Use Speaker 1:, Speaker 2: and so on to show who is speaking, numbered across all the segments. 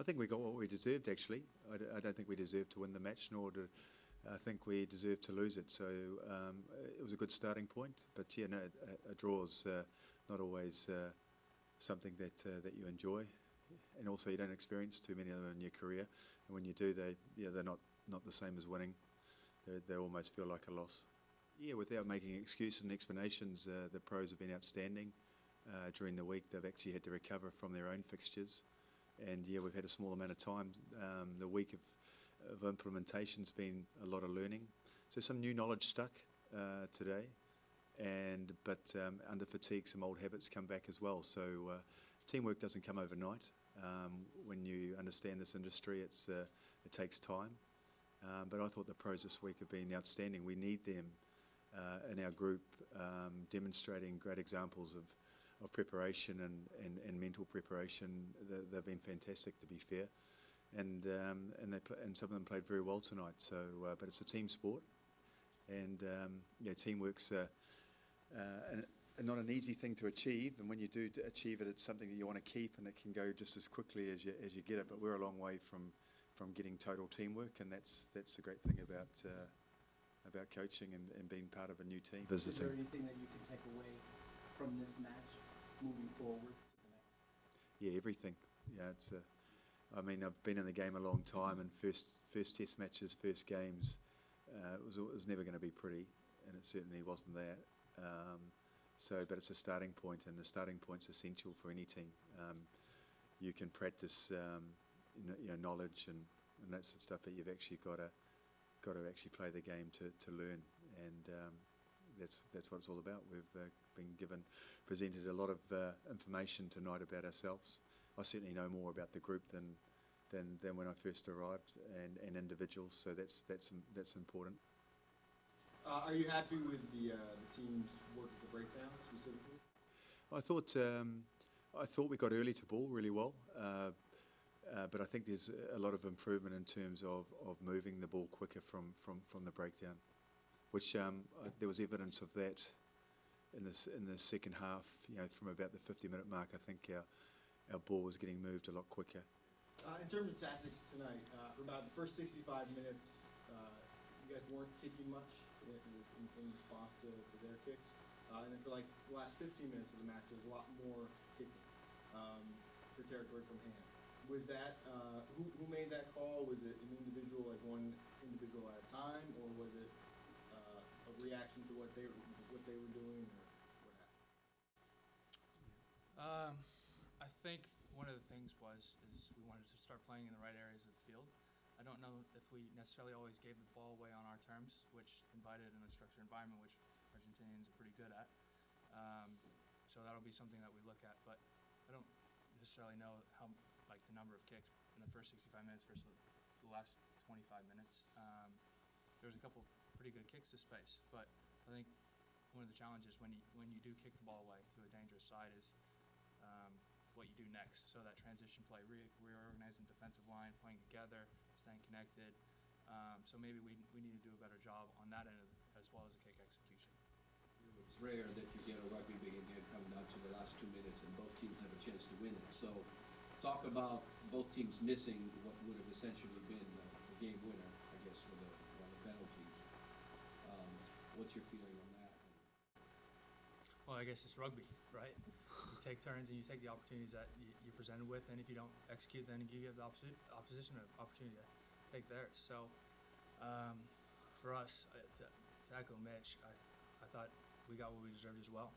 Speaker 1: I think we got what we deserved, actually. I don't think we deserved to win the match, nor do I think we deserved to lose it. So it was a good starting point. But yeah, no, a draw is not always something that you enjoy, and also you don't experience too many of them in your career. And when you do, they're not the same as winning. They almost feel like a loss. Yeah, without making excuses and explanations, the pros have been outstanding. During the week, they've actually had to recover from their own fixtures. And yeah, we've had a small amount of time. The week of implementation's been a lot of learning. So some new knowledge stuck today, but under fatigue, some old habits come back as well. So teamwork doesn't come overnight. When you understand this industry, it takes time. But I thought the pros this week have been outstanding. We need them in our group, demonstrating great examples of preparation and mental preparation. They've been fantastic, to be fair, and some of them played very well tonight. So, but it's a team sport, and teamwork's not an easy thing to achieve. And when you do achieve it, it's something that you want to keep, and it can go just as quickly as you get it. But we're a long way from getting total teamwork, and that's the great thing about coaching and being part of a new team.
Speaker 2: Is there anything that you can take away from this match moving forward to the next?
Speaker 1: Yeah, everything. Yeah, I've been in the game a long time, and first test matches, first games, it was never going to be pretty, and it certainly wasn't that. But it's a starting point, and the starting point's essential for any team. You can practice, knowledge, and that's the stuff that you've actually got to actually play the game to learn, and that's what it's all about. We've been presented a lot of information tonight about ourselves. I certainly know more about the group than when I first arrived, and individuals. So that's important.
Speaker 3: Are you happy with the team's work at the breakdown specifically?
Speaker 1: I thought we got early to ball really well, but I think there's a lot of improvement in terms of moving the ball quicker from the breakdown, which there was evidence of that in the second half. From about the 50-minute mark, I think our ball was getting moved a lot quicker.
Speaker 3: In terms of tactics tonight, for about the first 65 minutes, you guys weren't kicking much in response to their kicks. And then for like the last 15 minutes of the match, there was a lot more kicking for territory from hand. Was that, who made that call? Was it an individual, like one individual at a time, or was it a reaction to what they were doing, or what happened?
Speaker 4: I think one of the things is we wanted to start playing in the right areas of the field. I don't know if we necessarily always gave the ball away on our terms, which invited in a structured environment, which Argentinians are pretty good at. So that'll be something that we look at, but I don't necessarily know how, like, the number of kicks in the first 65 minutes versus the last 25 minutes. There was a couple pretty good kicks to space, but I think one of the challenges when you do kick the ball away to a dangerous side is what you do next. So that transition play, reorganizing the defensive line, playing together, staying connected. So maybe we need to do a better job on that end as well as the kick execution.
Speaker 5: It's rare that you get a rugby big game coming down to the last 2 minutes and both teams have a chance to win it. So talk about both teams missing what would have essentially been the game winner, I guess, for the penalties. What's your feeling on that?
Speaker 4: Well, I guess it's rugby, right? You take turns and you take the opportunities that you're presented with, and if you don't execute, then you give the opposition an opportunity to take theirs. So for us, to echo Mitch, I thought we got what we deserved as well.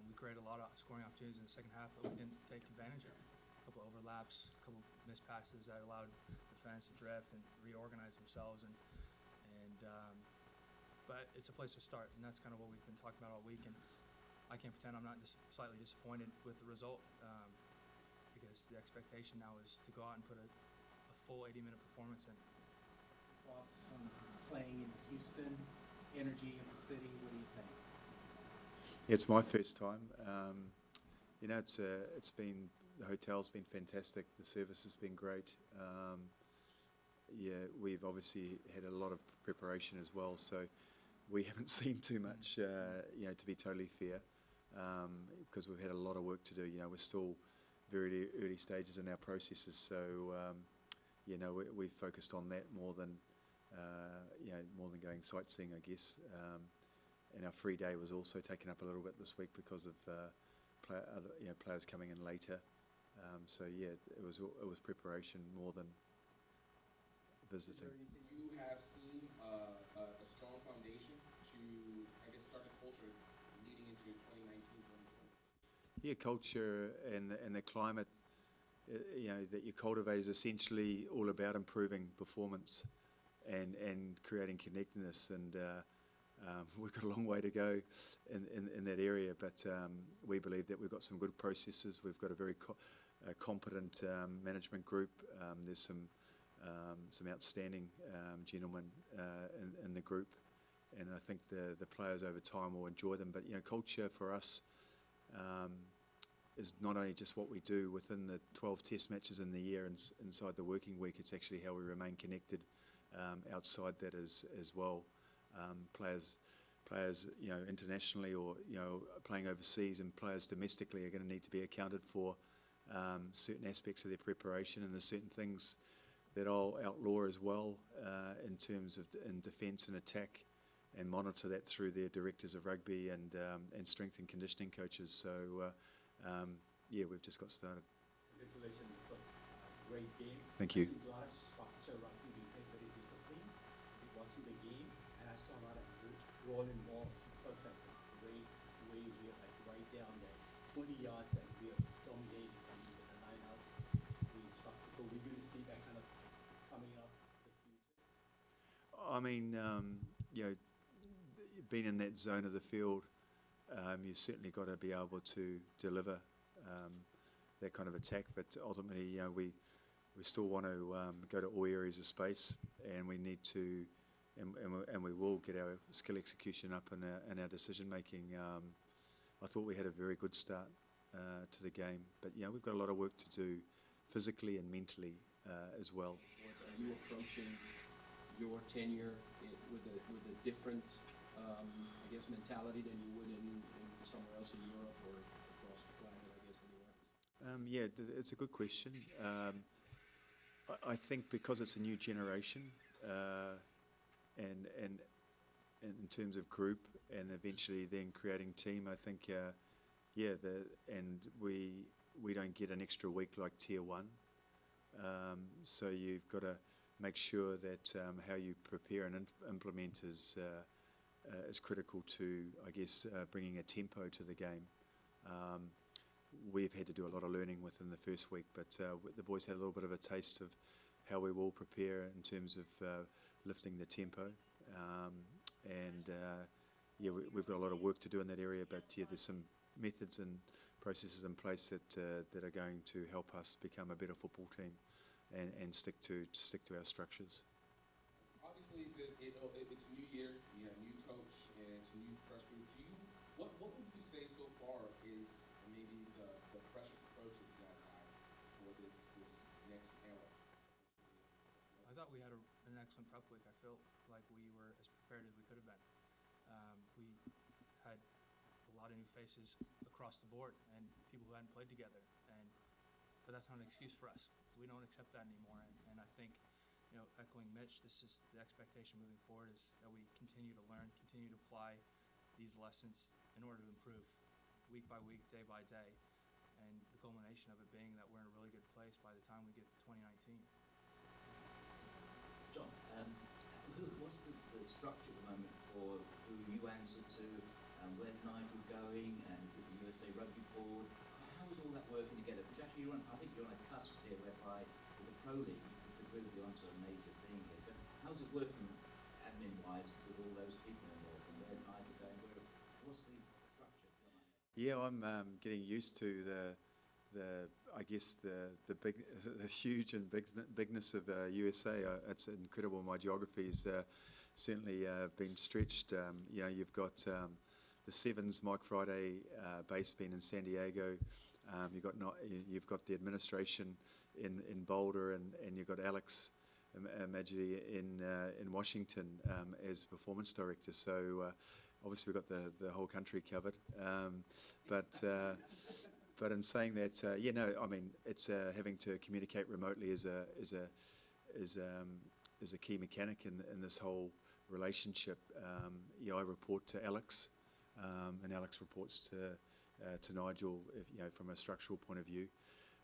Speaker 4: We created a lot of scoring opportunities in the second half, but we didn't take advantage of it. A couple overlaps, a couple missed passes that allowed defense to drift and reorganize themselves, but it's a place to start, and that's kind of what we've been talking about all week. And I can't pretend I'm not slightly disappointed with the result, because the expectation now is to go out and put a full 80-minute performance in.
Speaker 2: Thoughts on playing in Houston, energy of the city, what do you think?
Speaker 1: It's my first time. It's been, the hotel's been fantastic. The service has been great. We've obviously had a lot of preparation as well, so we haven't seen too much, to be totally fair, because we've had a lot of work to do. We're still very early stages in our processes. So we focused on that more than going sightseeing, I guess. And our free day was also taken up a little bit this week because of players coming in later. It was preparation more than visiting.
Speaker 6: Is there anything you have seen a strong foundation to, I guess, start a culture leading into 2019-2020?
Speaker 1: Yeah, culture and the climate, that you cultivate is essentially all about improving performance and creating connectedness. And we've got a long way to go in that area, but we believe that we've got some good processes. We've got a very competent management group. There's some outstanding gentlemen in the group, and I think the players over time will enjoy them. But culture for us is not only just what we do within the 12 test matches in the year and inside the working week. It's actually how we remain connected outside that as well. Players internationally or playing overseas, and players domestically are going to need to be accounted for certain aspects of their preparation, and there's certain things that I'll outlaw as well in terms of in defence and attack, and monitor that through their directors of rugby and strength and conditioning coaches. So we've just got started.
Speaker 2: Congratulations, because great game.
Speaker 1: Thank you.
Speaker 2: I see a lot of structure rugby being played, very disciplined. Watching the game, and I saw a lot of rolling balls, perfect, great ways, we are like right down there, 20 yards, and we are dominating and with the lineouts, the structure. So we're going to see that kind of coming up in the future.
Speaker 1: I mean, being in that zone of the field, you've certainly got to be able to deliver that kind of attack. But ultimately, we still want to go to all areas of space, and we need to, and we will get our skill execution up and our decision making. I thought we had a very good start to the game, but we've got a lot of work to do physically and mentally as well.
Speaker 5: Are you approaching your tenure with a different, I guess, mentality than you would in somewhere else in Europe or across the planet, I guess, anywhere?
Speaker 1: It's a good question. I think because it's a new generation, and in terms of group, and eventually then creating team, I think, and we don't get an extra week like Tier 1. So you've got to make sure that how you prepare and implement is critical to, I guess, bringing a tempo to the game. We've had to do a lot of learning within the first week, but the boys had a little bit of a taste of how we will prepare in terms of lifting the tempo. We've got a lot of work to do in that area, but there's some methods and processes in place that are going to help us become a better football team and stick to our structures.
Speaker 6: Obviously, it's a new year. You have a new coach and it's a new fresh group. What would you say so far is maybe the freshest approach that you guys have for this next era?
Speaker 4: I thought we had an excellent prep week. I felt like we were as prepared as we could have been. We had a lot of new faces across the board and people who hadn't played together, but that's not an excuse for us. We don't accept that anymore, and I think, echoing Mitch, this is the expectation moving forward, is that we continue to learn, continue to apply these lessons in order to improve week by week, day by day, and the culmination of it being that we're in a really good place by the time we get to 2019.
Speaker 7: John, what's the structure at the moment for who you answer to, and where's Nigel going, and is it the USA Rugby Board? How is all that working together? Because actually I think you're on a cusp here whereby with the Pro League you could really be onto a major thing here. But how's it working admin-wise with all those people involved, and where's Nigel going? What's the structure?
Speaker 1: Yeah, I'm getting used to the huge and bigness of USA. It's incredible. My geography's certainly been stretched. You've got the Sevens, Mike Friday base being in San Diego. You've got the administration in Boulder, and you've got Alex Maggi in Washington as performance director. So obviously we've got the whole country covered. But But in saying that, I mean, it's having to communicate remotely is a key mechanic in this whole relationship. I report to Alex, and Alex reports to Nigel, from a structural point of view.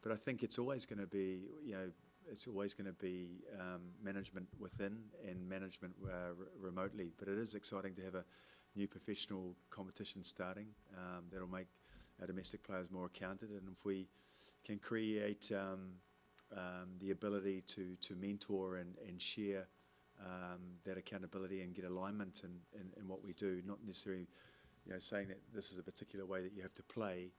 Speaker 1: But I think it's always going to be, management within and management remotely. But it is exciting to have a new professional competition starting. That'll make our domestic players more accounted, and if we can create the ability to mentor and share that accountability and get alignment in what we do, not necessarily saying that this is a particular way that you have to play,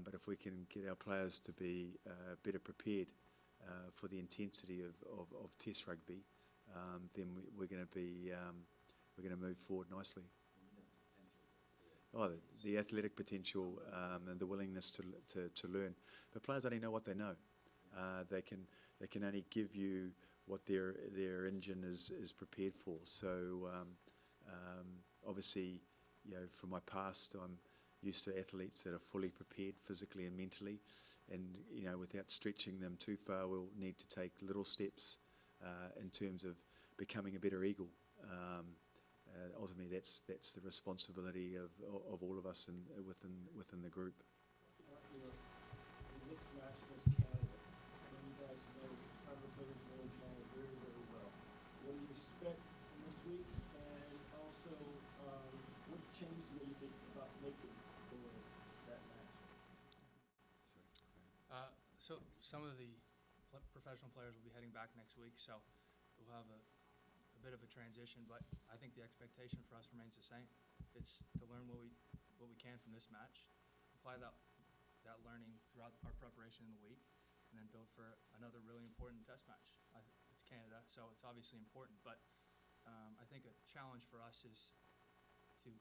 Speaker 1: but if we can get our players to be better prepared for the intensity of Test rugby, then we're going to move forward nicely. Oh, the athletic potential and the willingness to learn. But players only know what they know. They can only give you what their engine is prepared for. So obviously, from my past, I'm used to athletes that are fully prepared physically and mentally, and without stretching them too far, we'll need to take little steps in terms of becoming a better eagle. Ultimately, that's the responsibility of all of us within the group.
Speaker 3: The next match against Canada, and you guys know Canada players know Canada very, very well. What do you expect from this week, and also what changed the way you think about making for that match?
Speaker 4: So some of the professional players will be heading back next week, so we'll have a bit of a transition, but I think the expectation for us remains the same. It's to learn what we can from this match, apply that learning throughout our preparation in the week, and then build for another really important test match. It's Canada, so it's obviously important, but I think a challenge for us is to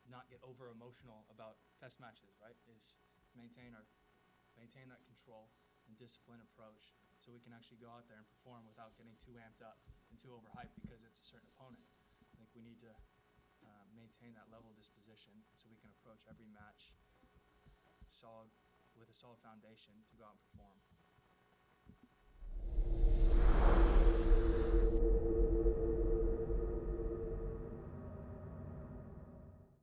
Speaker 4: not get over emotional about test matches, right? Is to maintain that control and discipline approach, so we can actually go out there and perform without getting too amped up and too overhyped because it's a certain opponent. I think we need to maintain that level of disposition so we can approach every match with a solid foundation to go out and perform.